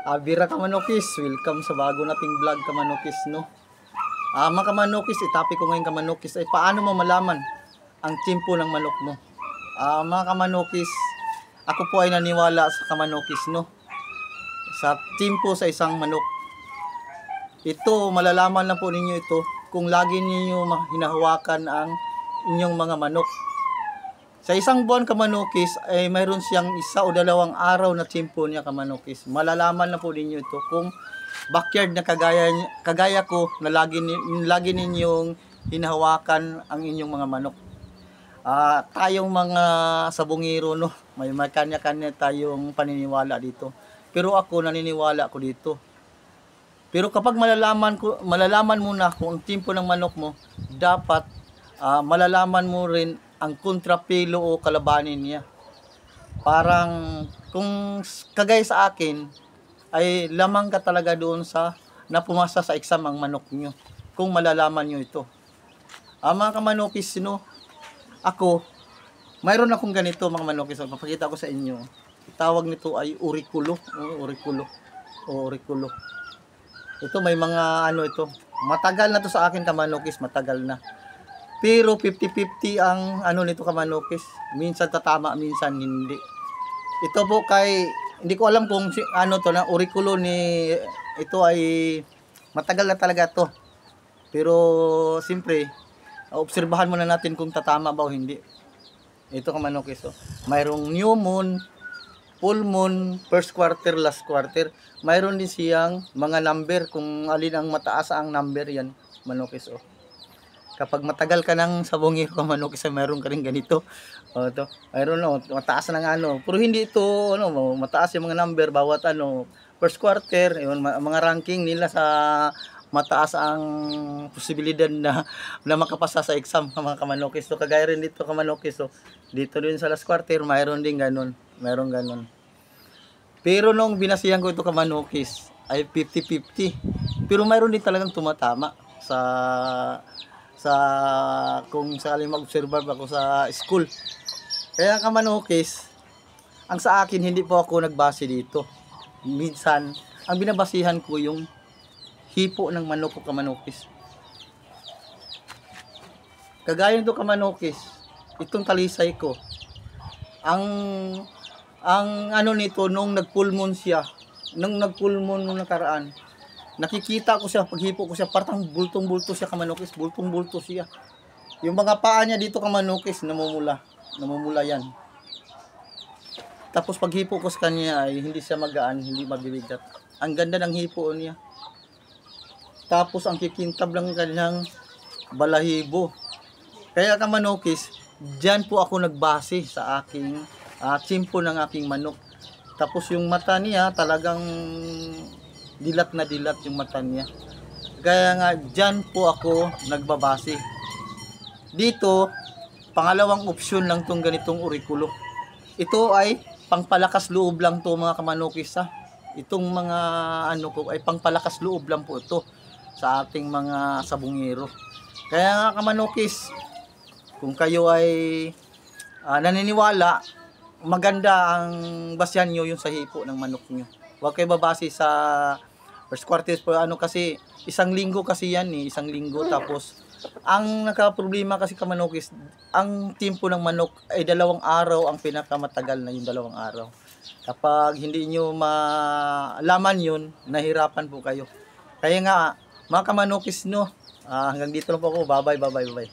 Bira Kamanokis, welcome sa bago nating vlog Kamanokis, no. Mga Kamanokis, itapi ko ngayon Kamanokis ay paano mo malaman ang timpo ng manok mo. Mga Kamanokis, ako po ay naniwala sa Kamanokis, no. Sa timpo sa isang manok. Ito, malalaman lang po ninyo ito kung lagi ninyo hinahawakan ang inyong mga manok. Sa isang buwan Kamanokis ay mayroon siyang 1 o 2 araw na timpo niya Kamanokis. Malalaman na po ninyo ito kung backyard na kagaya ko na lagi ninyong hinahawakan ang inyong mga manok. Tayong mga sabungero, no, may kanya-kanya tayong paniniwala dito. Pero ako naniniwala ko dito. Pero kapag malalaman mo na kung ang timpo ng manok mo, dapat malalaman mo rin ang kontrapelo o kalabanin niya. Parang kung kagaya sa akin, ay lamang ka talaga doon sa napumasa sa exam ang manok nyo. Kung malalaman nyo ito. Mga Kamanokis, no, ako, mayroon akong ganito mga Manokis. Papakita ko sa inyo. Tawag nito ay auriculo. Auriculo. Ito may mga ito. Matagal na to sa akin Kamanokis, matagal na. Pero 50-50 ang nito Kamanokis. Minsan tatama, minsan hindi. Ito po hindi ko alam kung to na auriculo ni ito ay matagal na talaga to. Pero siyempre, obserbahan muna natin kung tatama ba o hindi. Ito Kamanokis, mayroong new moon, full moon, first quarter, last quarter. Mayroon din siyang mga number kung alin ang mataas ang number yan, Manokis. Kapag matagal ka ng sabongero Kamanokis, mayroon ka rin ganito. Ito, mayroon mataas ng pero hindi ito mataas yung mga number bawat first quarter, yun, mga ranking nila sa mataas ang posibilidad na makapasa sa exam mga Kamanokis. Kagaya rin dito Kamanokis. Dito din sa last quarter, mayroon din ganun. Mayroon ganun. Pero nung binasihan ko ito Kamanokis, ay 50-50. Pero mayroon din talagang tumatama kung sakaling mag-observe ako sa school. Kaya Kamanokis, ang sa akin hindi po ako nagbase dito. Minsan, ang binabasihan ko yung hipo ng manok ko Kamanokis. Kagaya nito Kamanokis, itong talisay ko. Ang nito nung nag-full siya, nung nag-full moon nung nakaraan, nakikita ko siya, paghipo ko siya, parang bultong-bulto siya Kamanokis, bultong-bulto siya. Yung mga paa niya dito Kamanokis, namumula yan. Tapos paghipo ko sa kanya ay hindi siya magaan, hindi mabibigat. Ang ganda ng hipo niya. Tapos ang kikintab lang kanyang balahibo. Kaya Kamanokis, diyan po ako nagbase sa aking timpo ng aking manok. Tapos yung mata niya talagang dilat na dilat yung mata niya. Kaya nga diyan po ako nagbabase. Dito, pangalawang opsyon lang tong ganitong auriculo. Ito ay pangpalakas loob lang to mga Kamanokis. Itong mga ko ay pangpalakas loob lang po ito sa ating mga sabungero. Kaya nga Kamanokis, kung kayo ay naniniwala, maganda ang basyan nyo yung sa hipo ng manok nyo. Huwag kayo babase sa first quarter po kasi 1 linggo kasi yan 1 linggo. Tapos ang nakaproblema kasi Kamanokis, ang timpo ng manok ay 2 araw ang pinakamatagal na yung 2 araw. Kapag hindi nyo malaman yun, nahirapan po kayo. Kaya nga mga Kamanokis, no, hanggang dito lang po ako. Bye bye.